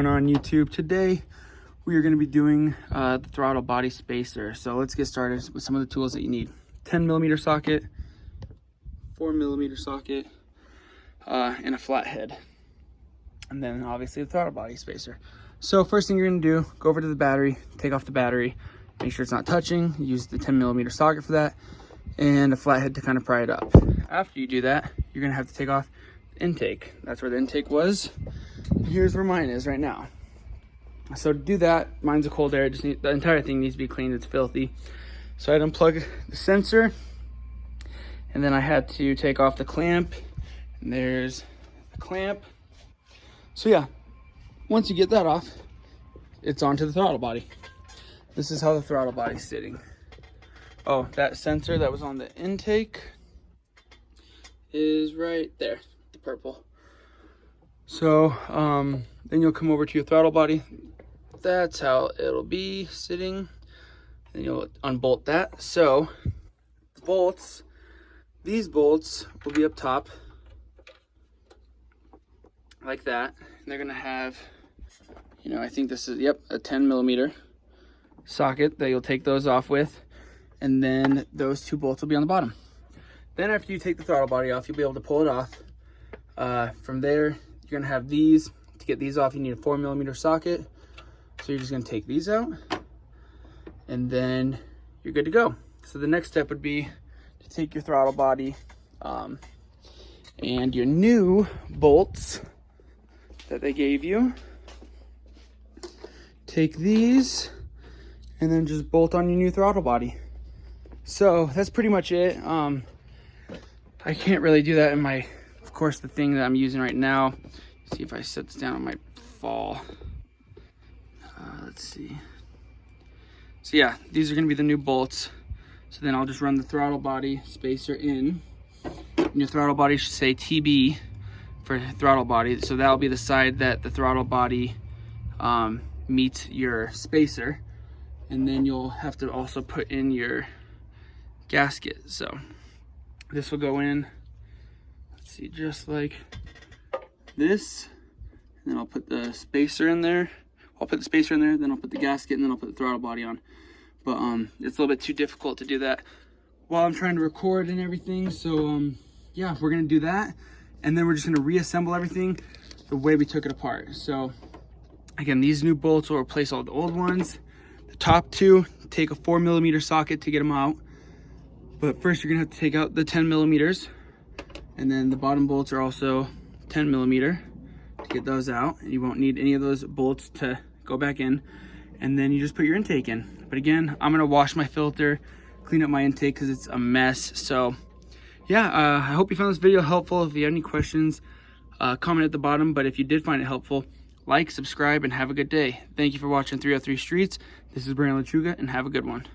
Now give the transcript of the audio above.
On YouTube today we are going to be doing the throttle body spacer. So let's get started with some of the tools that you need. 10mm socket, 4mm socket, and a flathead, and then obviously the throttle body spacer. So first thing you're going to do, go over to the battery, take off the battery, make sure it's not touching, use the 10mm socket for that, and a flathead to kind of pry it up. After you do that, you're going to have to take off the intake. That's where the intake was. Here's where mine is right now. So to do that, mine's a cold air. The entire thing needs to be cleaned. It's filthy. So I'd unplug the sensor, and then I had to take off the clamp. And there's the clamp. So yeah, once you get that off, it's onto the throttle body. This is how the throttle body's sitting. Oh, that sensor that was on the intake is right there, the purple. So then you'll come over to your throttle body. That's how it'll be sitting. And you'll unbolt that. So the bolts, these bolts will be up top like that. And they're gonna have, you know, I think this is, yep, a 10mm socket that you'll take those off with. And then those two bolts will be on the bottom. Then after you take the throttle body off, you'll be able to pull it off. From there, you're gonna have these. To get these off, you need a 4mm socket. So you're just gonna take these out, and then you're good to go. So the next step would be to take your throttle body and your new bolts that they gave you. Take these and then just bolt on your new throttle body. So that's pretty much it. I can't really do that in my, of course, the thing that I'm using right now. See if I set this down, it might fall. Let's see. So yeah, these are gonna be the new bolts. So then I'll just run the throttle body spacer in. And your throttle body should say TB for throttle body. So that'll be the side that the throttle body meets your spacer. And then you'll have to also put in your gasket. So this will go in, let's see, just like this. And then I'll put the spacer in there. I'll put the spacer in there, then I'll put the gasket, and then I'll put the throttle body on. But it's a little bit too difficult to do that while I'm trying to record and everything. So yeah, we're gonna do that, and then we're just gonna reassemble everything the way we took it apart. So again, these new bolts will replace all the old ones. The top two, take a 4mm socket to get them out. But first you're gonna have to take out the 10mm, and then the bottom bolts are also 10mm to get those out. And you won't need any of those bolts to go back in. And then you just put your intake in. But again, I'm gonna wash my filter, clean up my intake because it's a mess. So yeah, I hope you found this video helpful. If you have any questions, comment at the bottom. But if you did find it helpful, like, subscribe, and have a good day. Thank you for watching 303 Streets. This is Brandon Lechuga, and have a good one.